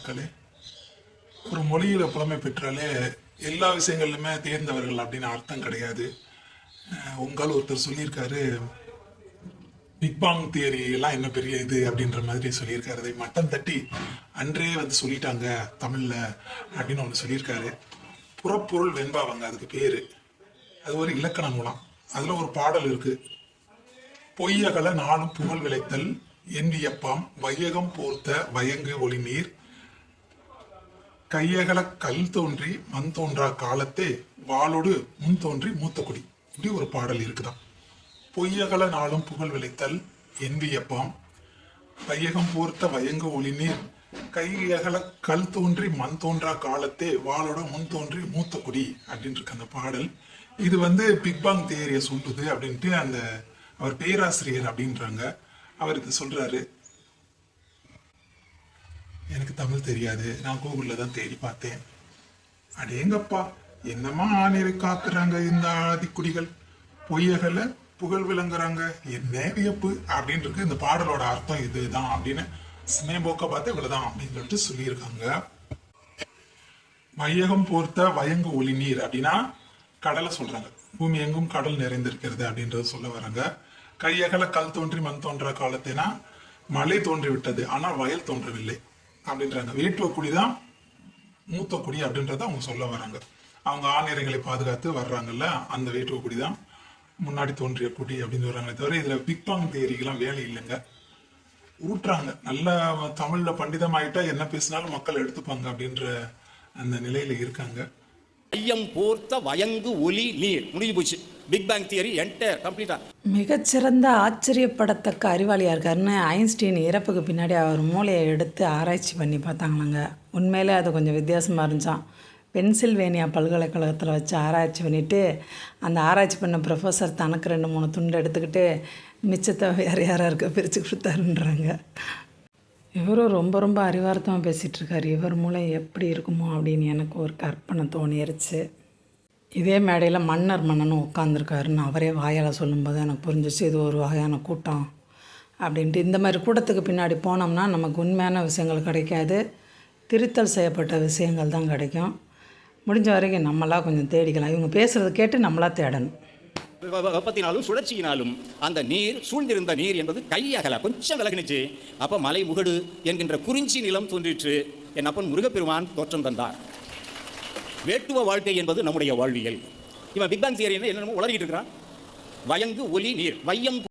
மக்களே. ஒரு மொழியில புலமை பெற்றாலே எல்லா விஷயங்கள்லுமே தேர்ந்தவர்கள் அப்படின்னு அர்த்தம் கிடையாது. உங்கள் ஒருத்தர் சொல்லியிருக்காரு, பிக் பாங் தியரி எல்லாம் என்ன பெரிய இது அப்படின்ற மாதிரி சொல்லியிருக்காரு. அதை மட்டம் தட்டி அன்றே வந்து சொல்லிட்டாங்க தமிழ்ல அப்படின்னு ஒன்று சொல்லியிருக்காரு. புறப்பொருள் வெண்பாவங்க அதுக்கு பேரு. அது ஒரு இலக்கண நூலாம். அதுல ஒரு பாடல் இருக்கு. பொய்யகல நாளும் புகழ் விளைத்தல் என்வியப்பாம் வையகம் போர்த்த வயங்கு ஒளிநீர் கையகல கல் தோன்றி மண் தோன்றா காலத்தே வாளோடு முன் தோன்றி மூத்த குடி. இப்படி ஒரு பாடல் இருக்குதான். பொய்யகல நாளும் புகழ் விளைத்தல் என்வியப்பாம் வையகம் போர்த்த வயங்கு ஒளிநீர் கையகல கல் தோன்றி மண் தோன்றா காலத்தே வாளோட முன் தோன்றி மூத்த குடி அப்படின்னு இருக்கு அந்த பாடல். இது வந்து பிக் பாங் தியரியை சொல்லுது அப்படின்ட்டு அவர் பேராசிரியர் அப்படின்றாங்க. அவர் இது சொல்றாரு. எனக்கு தமிழ் தெரியாது, நான் கூகுள்ல தான் தேடி பார்த்தேன். அடேங்கப்பா, என்னமா ஆணிரை காக்குறாங்க இந்த ஆதிக்குடிகள், பொய்யகல புகழ் விளங்குறாங்க, என்ன வியப்பு அப்படின்னு இருக்கு. இந்த பாடலோட அர்த்தம் இதுதான் அப்படின்னு சினேபோக்க பார்த்து இவ்வளவுதான் அப்படின்னு சொல்லிட்டு சொல்லியிருக்காங்க. வையகம் போர்த்த வயங்கு ஒளி நீர் அப்படின்னா கடலை சொல்றாங்க. பூமி எங்கும் கடல் நிறைந்திருக்கிறது அப்படின்றது சொல்ல வராங்க. கையகல கல் தோன்றி மண் தோன்ற காலத்தினா மழை தோன்றி விட்டது, ஆனால் வயல் தோன்றவில்லை அப்படின்றாங்க. வேட்டுவ குடிதான் மூத்த குடி அப்படின்றத அவங்க சொல்ல வராங்க. அவங்க ஆணிரைகளை பாதுகாத்து வர்றாங்கல்ல, அந்த வேட்டுவ குடிதான் முன்னாடி தோன்றிய குடி அப்படின்னு சொல்றாங்களே தவிர இதுல பிக் பாங் தியரிக்கெல்லாம் வேலை இல்லைங்க. ஊட்டுறாங்க. நல்ல தமிழ்ல பண்டிதம் ஆயிட்டா என்ன பேசினாலும் மக்கள் எடுத்துப்பாங்க அப்படின்ற அந்த நிலையில இருக்காங்க. ஐயம் போர்த்த வயங்கு ஒலி நீர் முடிஞ்சு போச்சு. பிக் பேங் தியரி என்டையர் கம்ப்ளீட்டா. மிகச்சிறந்த ஆச்சரியப்படத்தக்க அறிவாளியாக இருக்காருன்னு ஐன்ஸ்டீன் இறப்புக்கு பின்னாடி அவர் மூளையை எடுத்து ஆராய்ச்சி பண்ணி பார்த்தாங்களாங்க. உண்மையிலே அது கொஞ்சம் வித்தியாசமாக இருந்துச்சான். பென்சில்வேனியா பல்கலைக்கழகத்தில் வச்சு ஆராய்ச்சி பண்ணிவிட்டு அந்த ஆராய்ச்சி பண்ண ப்ரொஃபஸர் தனக்கு 2-3 துண்டு எடுத்துக்கிட்டு மிச்சத்தை வேறு யாராருக்கு பிரித்து கொடுத்தாருன்றாங்க. இவரும் ரொம்ப ரொம்ப அறிவார்த்தமாக பேசிகிட்ருக்காரு. இவர் மூளை எப்படி இருக்குமோ அப்படின்னு எனக்கு ஒரு கற்பனை தோணிருச்சு. இதே மேடையில் மன்னனும் உட்காந்துருக்காருன்னு அவரே வாயால் சொல்லும்போது எனக்கு புரிஞ்சிச்சு இது ஒரு வகையான கூட்டம் அப்படின்ட்டு. இந்த மாதிரி கூட்டத்துக்கு பின்னாடி போனோம்னா நமக்கு உண்மையான விஷயங்கள் கிடைக்காது, திருத்தல் செய்யப்பட்ட விஷயங்கள் தான் கிடைக்கும். முடிஞ்ச வரைக்கும் நம்மளாக கொஞ்சம் தேடிக்கலாம். இவங்க பேசுகிறத கேட்டு நம்மளாக தேடணும். வெப்பத்தினாலும் சுழற்சியினாலும் அந்த நீர் சூழ்ந்திருந்த நீர் என்பது கையகல கொஞ்சம் விலகினுச்சு. அப்போ மலை முகடு என்கின்ற குறிஞ்சி நிலம் தோன்றிற்று. என் அப்பன் முருகப்பெருமான் தோற்றம் தந்தார். வேட்டுவ வாழ்க்கை என்பது நம்முடைய வாழ்வியல். இவன் பிக் பேங் தியரி என்னமோ உளறிட்டு இருக்கிறான். வயங்கு ஒலி நீர் வையம்